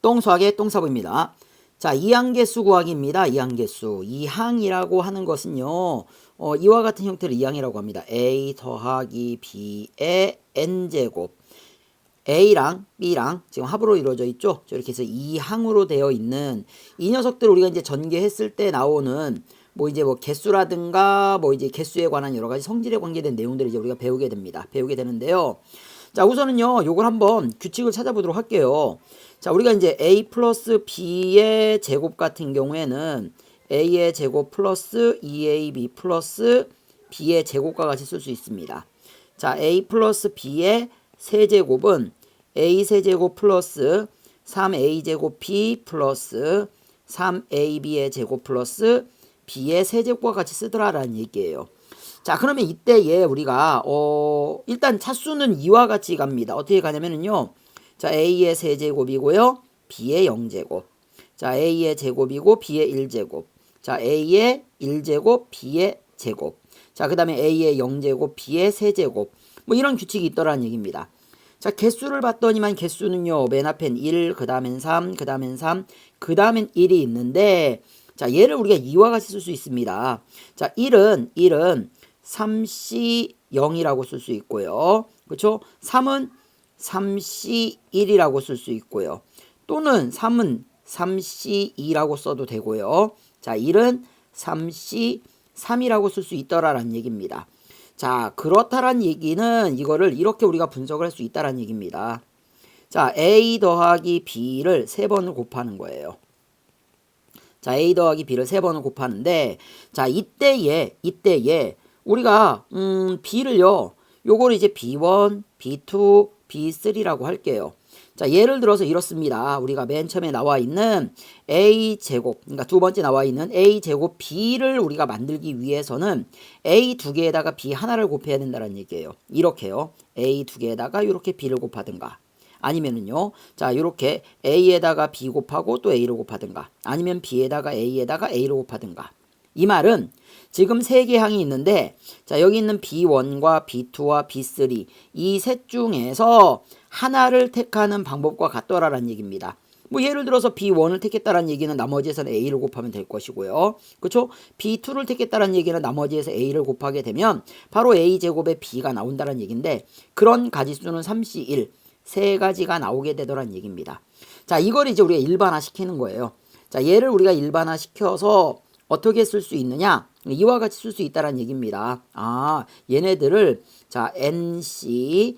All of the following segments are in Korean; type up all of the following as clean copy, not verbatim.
똥수학의 똥사부입니다. 자, 이항계수 구하기입니다. 이항계수. 이항이라고 하는 것은요, 이와 같은 형태를 이항이라고 합니다. a 더하기 b의 n제곱. a랑 b랑 지금 합으로 이루어져 있죠. 이렇게 해서 이항으로 되어 있는 이 녀석들 우리가 이제 전개했을 때 나오는 이제 개수라든가 이제 개수에 관한 여러 가지 성질에 관계된 내용들을 이제 우리가 배우게 됩니다. 배우게 되는데요. 자, 우선은요, 요걸 한번 규칙을 찾아보도록 할게요. 자, 우리가 이제 a 플러스 b의 제곱 같은 경우에는 a의 제곱 플러스 2ab 플러스 b의 제곱과 같이 쓸 수 있습니다. 자, a 플러스 b의 세제곱은 a 세제곱 플러스 3a 제곱 b 플러스 3ab의 제곱 플러스 b의 세제곱과 같이 쓰더라라는 얘기예요. 자, 그러면 이때에 우리가 일단 차수는 이와 같이 갑니다. 어떻게 가냐면은요. 자, a의 세제곱이고요. b의 0제곱. 자, a의 제곱이고 b의 1제곱. 자, a의 1제곱, b의 제곱. 자, 그 다음에 a의 0제곱, b의 세제곱. 이런 규칙이 있더라는 얘기입니다. 자, 개수를 봤더니만 개수는요. 맨 앞엔 1, 그 다음엔 3, 그 다음엔 3, 그 다음엔 1이 있는데, 자, 얘를 우리가 이와 같이 쓸 수 있습니다. 자, 1은 3C0이라고 쓸 수 있고요. 그렇죠? 3은 3C1이라고 쓸 수 있고요. 또는 3은 3C2라고 써도 되고요. 자, 1은 3C3이라고 쓸 수 있더라라는 얘기입니다. 자, 그렇다란 얘기는 이거를 이렇게 우리가 분석을 할 수 있다라는 얘기입니다. 자, A 더하기 B를 3번을 곱하는 거예요. 자, A 더하기 B를 3번을 곱하는데, 자, 이때에 우리가 B를요, 요거를 이제 B1, B2, B3라고 할게요. 자, 예를 들어서 이렇습니다. 우리가 맨 처음에 나와 있는 A제곱, 그러니까 두 번째 나와 있는 A제곱 B를 우리가 만들기 위해서는 A 두 개에다가 B 하나를 곱해야 된다는 얘기예요. 이렇게요. A 두 개에다가 이렇게 B를 곱하든가. 아니면은요, 자, 요렇게 A에다가 B 곱하고 또 A를 곱하든가. 아니면 B에다가 A에다가 A를 곱하든가. 이 말은 지금 세 개 항이 있는데, 자, 여기 있는 B1과 B2와 B3 이 셋 중에서 하나를 택하는 방법과 같더라라는 얘기입니다. 예를 들어서 B1을 택했다라는 얘기는 나머지에서는 A를 곱하면 될 것이고요. 그렇죠? B2를 택했다라는 얘기는 나머지에서 A를 곱하게 되면 바로 A제곱에 B가 나온다는 얘기인데, 그런 가지수는 3C1 세 가지가 나오게 되더라는 얘기입니다. 자, 이걸 이제 우리가 일반화 시키는 거예요. 자, 얘를 우리가 일반화 시켜서 어떻게 쓸 수 있느냐? 이와 같이 쓸 수 있다는 얘기입니다. 아, 얘네들을 자, NC0.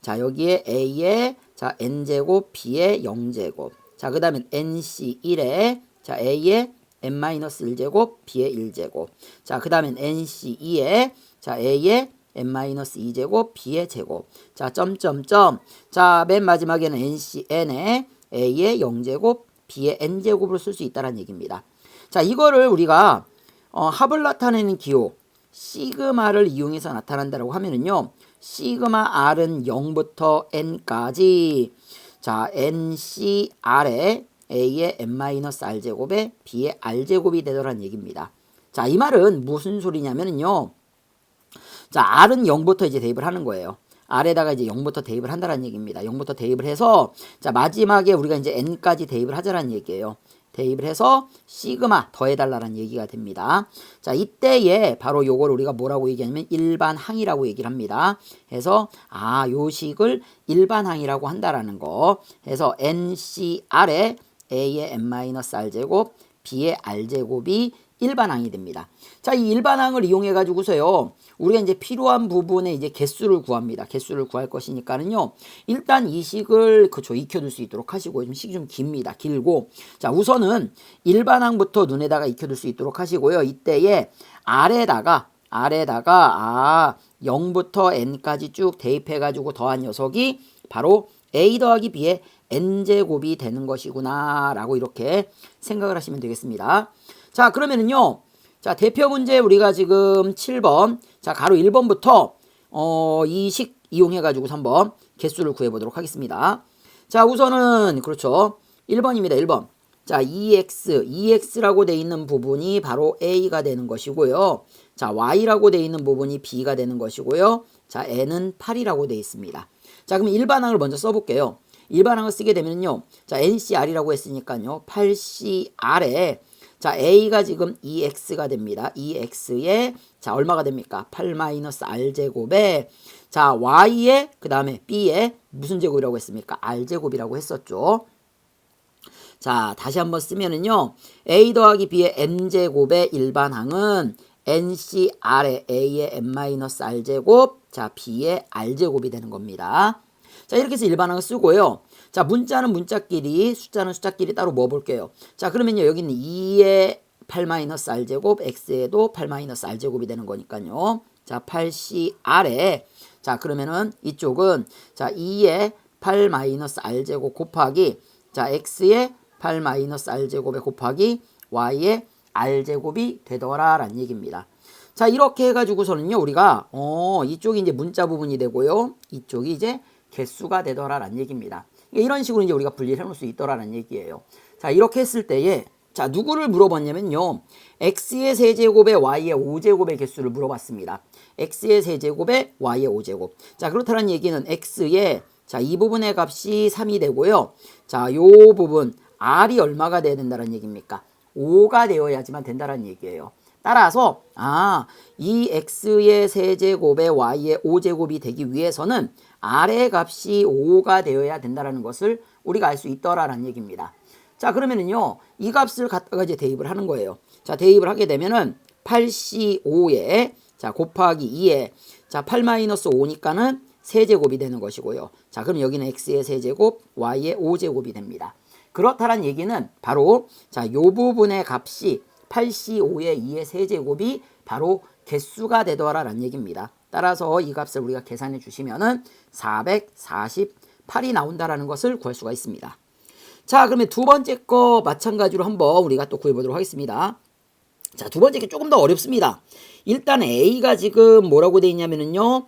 자, 여기에 A에 자, N제곱, B에 0제곱. 자, 그 다음에 NC1에 자, A에 N-1제곱, B에 1제곱. 자, 그 다음에 NC2에 자, A에 N-2제곱, B의 제곱. 자, 점점점. 자, 맨 마지막에는 NCN에 A의 0제곱, B의 N제곱으로 쓸 수 있다는 얘기입니다. 자, 이거를 우리가 합을 나타내는 기호 시그마를 이용해서 나타난다라고 하면은요. 시그마 R은 0부터 N까지 자, NCR에 A의 N-R제곱에 B의 R제곱이 되더라는 얘기입니다. 자, 이 말은 무슨 소리냐면은요. 자, R은 0부터 이제 대입을 하는 거예요. R에다가 이제 0부터 대입을 한다는 얘기입니다. 0부터 대입을 해서 자, 마지막에 우리가 이제 N까지 대입을 하자라는 얘기예요. 대입을 해서 시그마 더해달라는 얘기가 됩니다. 자, 이때에 바로 요걸 우리가 뭐라고 얘기하냐면 일반항이라고 얘기를 합니다. 해서 요 식을 일반항이라고 한다라는 거. 해서 NCR에 A의 N-R제곱, B의 R제곱이 일반항이 됩니다. 자, 이 일반항을 이용해 가지고서요. 우리가 이제 필요한 부분에 이제 개수를 구합니다. 개수를 구할 것이니까는요. 일단 이 식을 익혀둘 수 있도록 하시고, 좀 식이 좀 깁니다. 길고. 자, 우선은 일반항부터 눈에다가 익혀둘 수 있도록 하시고요. 이때에 R에다가 0부터 N까지 쭉 대입해 가지고 더한 녀석이 바로 A 더하기 B의 N제곱이 되는 것이구나 라고 이렇게 생각을 하시면 되겠습니다. 자, 그러면은요. 자, 대표 문제 우리가 지금 7번. 자, 가로 1번부터 이 식 이용해 가지고 한번 개수를 구해 보도록 하겠습니다. 자, 우선은 그렇죠. 1번입니다. 1번. 자, EX라고 돼 있는 부분이 바로 A가 되는 것이고요. 자, Y라고 돼 있는 부분이 B가 되는 것이고요. 자, N은 8이라고 돼 있습니다. 자, 그럼 일반항을 먼저 써 볼게요. 일반항을 쓰게 되면요. 자, NCR이라고 했으니까요. 8CR에 자, A가 지금 2X가 됩니다. 2X에 자, 얼마가 됩니까? 8-R제곱에 자, Y에 그 다음에 B에 무슨 제곱이라고 했습니까? R제곱이라고 했었죠. 자, 다시 한번 쓰면은요. A 더하기 B의 N제곱의 일반항은 NCR의 A의 N-R제곱 자, B의 R제곱이 되는 겁니다. 자, 이렇게 해서 일반항을 쓰고요. 자, 문자는 문자끼리, 숫자는 숫자끼리 따로 모아볼게요. 자, 그러면요. 여기는 2의 8-R제곱, X에도 8-R제곱이 되는 거니까요. 자, 8CR에, 자, 그러면은 이쪽은, 자, 2의 8-R제곱 곱하기, 자, X의 8-R제곱에 곱하기, Y의 R제곱이 되더라, 라는 얘기입니다. 자, 이렇게 해가지고서는요, 우리가, 이쪽이 이제 문자 부분이 되고요. 이쪽이 이제 개수가 되더라라는 얘기입니다. 이런 식으로 이제 우리가 분리를 해놓을 수 있더라라는 얘기예요. 자, 이렇게 했을 때에 자, 누구를 물어봤냐면요. x의 세제곱에 y의 5제곱의 개수를 물어봤습니다. x의 세제곱에 y의 5제곱. 자, 그렇다는 얘기는 x의 자, 이 부분의 값이 3이 되고요. 자, 요 부분 r이 얼마가 돼야 된다는 얘기입니까? 5가 되어야지만 된다는 얘기예요. 따라서 이 x의 세제곱에 y의 5제곱이 되기 위해서는 r의 값이 5가 되어야 된다는 것을 우리가 알 수 있더라라는 얘기입니다. 자, 그러면은요, 이 값을 갖다가 이제 대입을 하는 거예요. 자, 대입을 하게 되면은 8C5에 자, 곱하기 2에 자, 8-5니까는 세제곱이 되는 것이고요. 자, 그럼 여기는 x의 세제곱, y의 5제곱이 됩니다. 그렇다는 얘기는 바로 자, 요 부분의 값이 8C5의 2의 세제곱이 바로 개수가 되더라라는 얘기입니다. 따라서 이 값을 우리가 계산해 주시면은 448이 나온다라는 것을 구할 수가 있습니다. 자, 그러면 두 번째 거 마찬가지로 한번 우리가 또 구해보도록 하겠습니다. 자, 두 번째 게 조금 더 어렵습니다. 일단 A가 지금 뭐라고 돼 있냐면은요.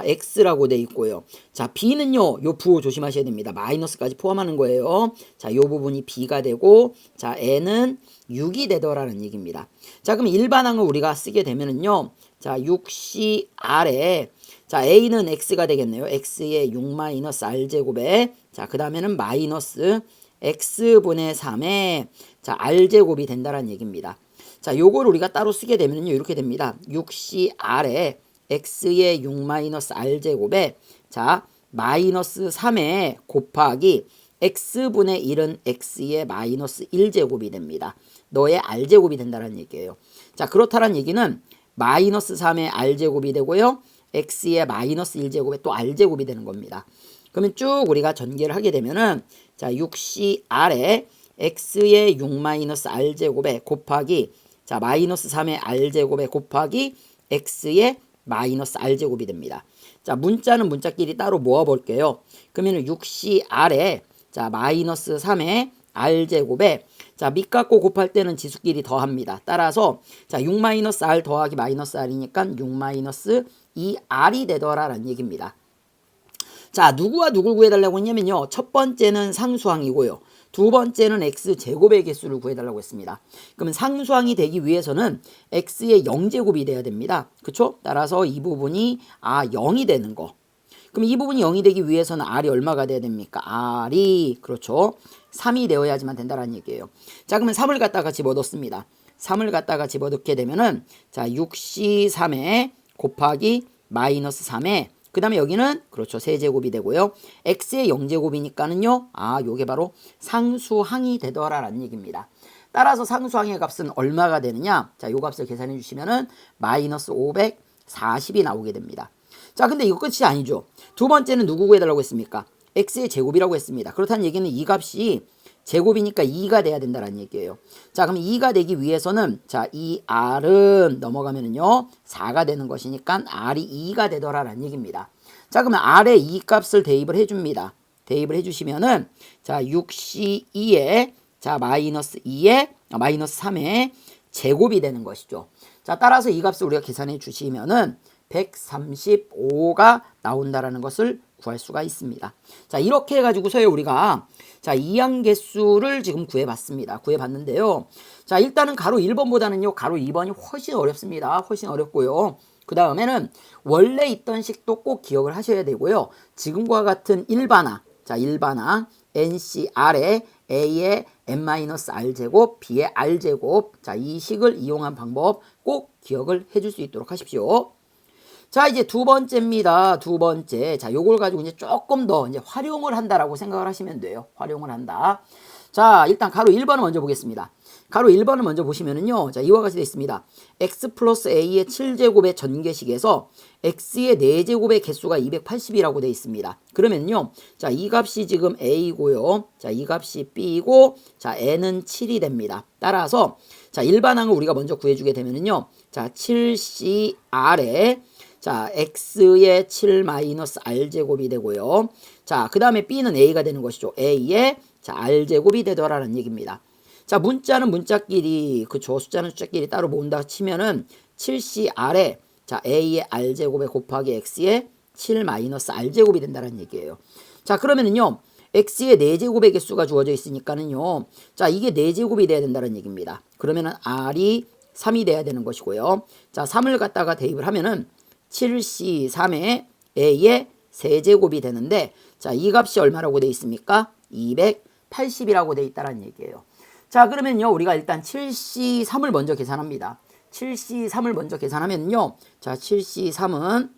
X라고 돼 있고요. 자, B는요. 요 부호 조심하셔야 됩니다. 마이너스까지 포함하는 거예요. 자, 요 부분이 B가 되고 자, N은 6이 되더라는 얘기입니다. 자, 그럼 일반항을 우리가 쓰게 되면은요. 자, 6CR에 자, A는 X가 되겠네요. X의 6-R제곱에 자, 그 다음에는 마이너스 X분의 3에 자, R제곱이 된다는 얘기입니다. 자, 요걸 우리가 따로 쓰게 되면요. 이렇게 됩니다. 6CR에 X의 6-R제곱에 자, 마이너스 3에 곱하기 X분의 1은 X의 마이너스 1제곱이 됩니다. 너의 R제곱이 된다는 얘기예요. 자, 그렇다는 얘기는 마이너스 3의 R제곱이 되고요. X의 마이너스 1제곱에 또 R제곱이 되는 겁니다. 그러면 쭉 우리가 전개를 하게 되면은 자, 6CR에 X의 6-R제곱에 곱하기 자, 마이너스 3의 R제곱에 곱하기 X의 마이너스 R제곱이 됩니다. 자, 문자는 문자끼리 따로 모아볼게요. 그러면 6CR에 자, 마이너스 3의 R제곱에 자, 밑갖고 곱할 때는 지수끼리 더합니다. 따라서 자, 6-R 더하기 마이너스 R이니까 6-2R이 되더라라는 얘기입니다. 자, 누구와 누굴 구해달라고 했냐면요. 첫 번째는 상수항이고요. 두 번째는 x제곱의 개수를 구해달라고 했습니다. 그러면 상수항이 되기 위해서는 x의 0제곱이 돼야 됩니다. 그쵸? 따라서 이 부분이 0이 되는 거. 그럼 이 부분이 0이 되기 위해서는 r이 얼마가 돼야 됩니까? r이 그렇죠. 3이 되어야지만 된다는 얘기예요. 자, 그러면 3을 갖다가 집어넣습니다. 3을 갖다가 집어넣게 되면은 자, 6C3에 곱하기 마이너스 3에 그 다음에 여기는 그렇죠. 세제곱이 되고요. x의 0제곱이니까는요. 요게 바로 상수항이 되더라라는 얘기입니다. 따라서 상수항의 값은 얼마가 되느냐? 자, 요 값을 계산해 주시면은 마이너스 540이 나오게 됩니다. 자, 근데 이거 끝이 아니죠. 두 번째는 누구 구해달라고 했습니까? x의 제곱이라고 했습니다. 그렇다는 얘기는 이 값이 제곱이니까 2가 돼야 된다는 얘기예요. 자, 그럼 2가 되기 위해서는 자, 이 r은 넘어가면은요 4가 되는 것이니까 r이 2가 되더라라는 얘기입니다. 자, 그러면 r의 이 값을 대입을 해줍니다. 대입을 해주시면은 자, 6c2에 자, 마이너스 2에 마이너스 3에 제곱이 되는 것이죠. 자, 따라서 이 값을 우리가 계산해 주시면은 135가 나온다라는 것을 구할 수가 있습니다. 자, 이렇게 해가지고서 우리가 자, 이항개수를 지금 구해봤습니다. 구해봤는데요. 자, 일단은 가로 1번보다는요, 가로 2번이 훨씬 어렵습니다. 훨씬 어렵고요. 그 다음에는 원래 있던 식도 꼭 기억을 하셔야 되고요. 지금과 같은 일반항, 자, 일반항 NCR에 A의 n-r제곱, B의 r제곱. 자, 이 식을 이용한 방법 꼭 기억을 해줄 수 있도록 하십시오. 자, 이제 두 번째입니다. 두 번째. 자, 요걸 가지고 이제 조금 더 이제 활용을 한다라고 생각을 하시면 돼요. 활용을 한다. 자, 일단 가로 1번을 먼저 보겠습니다. 가로 1번을 먼저 보시면은요. 자, 이와 같이 되어 있습니다. x 플러스 a의 7제곱의 전개식에서 x의 4제곱의 개수가 280이라고 되어 있습니다. 그러면요. 자, 이 값이 지금 a고요. 자, 이 값이 b고, 자, n은 7이 됩니다. 따라서 자, 일반항을 우리가 먼저 구해주게 되면은요. 자, 7cr에 자, x의 7 마이너스 r제곱이 되고요. 자, 그 다음에 b는 a가 되는 것이죠. a의 자, r제곱이 되더라는 얘기입니다. 자, 문자는 문자끼리, 그쵸. 숫자는 숫자끼리 따로 모은다 치면은 7cr에 자, a의 r제곱에 곱하기 x의 7 마이너스 r제곱이 된다는 얘기예요. 자, 그러면은요. x의 4제곱의 개수가 주어져 있으니까는요. 자, 이게 4제곱이 돼야 된다는 얘기입니다. 그러면은 r이 3이 돼야 되는 것이고요. 자, 3을 갖다가 대입을 하면은 7c3에 a의 세제곱이 되는데, 자, 이 값이 얼마라고 되어 있습니까? 280이라고 되어 있다는 얘기예요. 자, 그러면요, 우리가 일단 7c3을 먼저 계산합니다. 7c3을 먼저 계산하면요, 자, 7c3은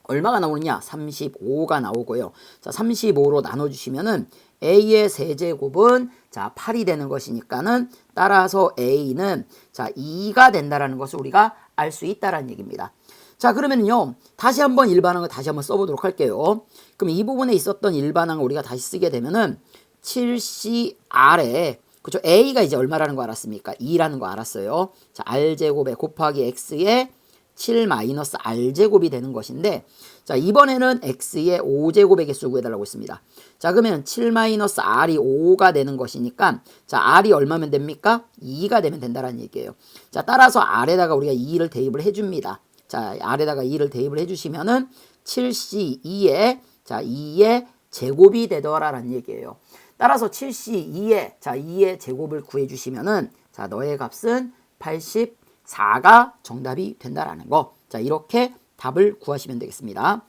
얼마가 나오느냐? 35가 나오고요. 자, 35로 나눠주시면은 a의 세제곱은 자, 8이 되는 것이니까는 따라서 a는 자, 2가 된다라는 것을 우리가 알 수 있다라는 얘기입니다. 자, 그러면요, 다시 한번 일반항을 다시 한번 써보도록 할게요. 그럼 이 부분에 있었던 일반항을 우리가 다시 쓰게 되면은 7cr에 그쵸, a가 이제 얼마라는 거 알았습니까? 2라는 거 알았어요. 자, r제곱에 곱하기 x의 7 마이너스 r제곱이 되는 것인데, 자, 이번에는 x의 5제곱의 개수 구해달라고 했습니다. 자, 그러면 7 마이너스 r이 5가 되는 것이니까, 자, r이 얼마면 됩니까? 2가 되면 된다는 얘기예요. 자, 따라서 r에다가 우리가 2를 대입을 해줍니다. 자, r에다가 2를 대입을 해주시면은 7c2에 자, 2의 제곱이 되더라라는 얘기예요. 따라서 7c2에 자, 2의 제곱을 구해주시면은 자, 너의 값은 84가 정답이 된다라는 거. 자, 이렇게 답을 구하시면 되겠습니다.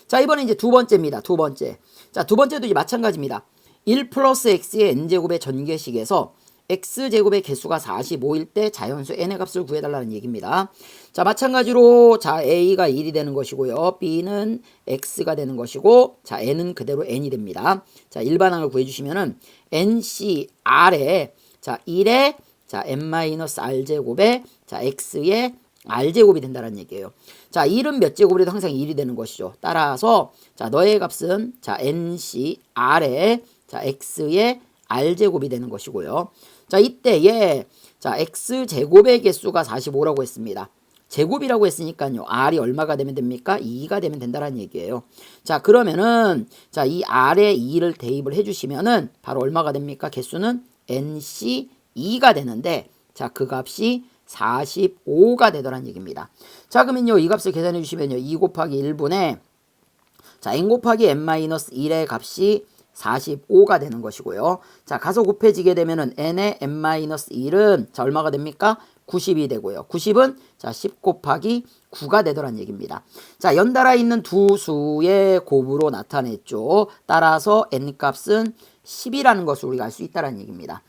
자, 이번에 이제 두 번째입니다. 두 번째. 자, 두 번째도 이제 마찬가지입니다. 1 플러스 x의 n제곱의 전개식에서 x제곱의 개수가 45일 때 자연수 n의 값을 구해달라는 얘기입니다. 자, 마찬가지로 자, a가 1이 되는 것이고요. b는 x가 되는 것이고, 자, n은 그대로 n이 됩니다. 자, 일반항을 구해주시면은 ncr에 자, 1에 자, n-r제곱에 자, x의 r제곱이 된다는 얘기예요. 자, 1은 몇 제곱이라도 항상 1이 되는 것이죠. 따라서 자, 너의 값은 자, ncr에 자, x의 r제곱이 되는 것이고요. 자, 이때에 자, x제곱의 개수가 45라고 했습니다. 제곱이라고 했으니까요. r이 얼마가 되면 됩니까? 2가 되면 된다는 얘기예요. 자, 그러면은 자, 이 r에 2를 대입을 해주시면은 바로 얼마가 됩니까? 개수는 nc2가 되는데, 자, 그 값이 45가 되더란 얘기입니다. 자, 그러면요, 이 값을 계산해 주시면요, 2 곱하기 1분의 자, n 곱하기 n-1의 값이 45가 되는 것이고요. 자, 가서 곱해지게 되면은 n의 n-1은 자, 얼마가 됩니까? 90이 되고요. 90은 자, 10 곱하기 9가 되더란 얘기입니다. 자, 연달아 있는 두 수의 곱으로 나타냈죠. 따라서 n 값은 10이라는 것을 우리가 알 수 있다는 얘기입니다.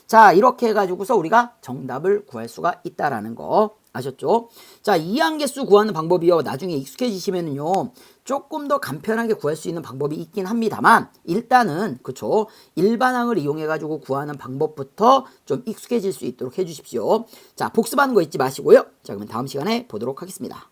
자, 이렇게 해가지고서 우리가 정답을 구할 수가 있다라는 거 아셨죠? 자, 이항계수 구하는 방법이요, 나중에 익숙해지시면은요 조금 더 간편하게 구할 수 있는 방법이 있긴 합니다만, 일단은 그쵸, 일반항을 이용해 가지고 구하는 방법부터 좀 익숙해질 수 있도록 해주십시오. 자, 복습하는 거 잊지 마시고요. 자, 그러면 다음 시간에 보도록 하겠습니다.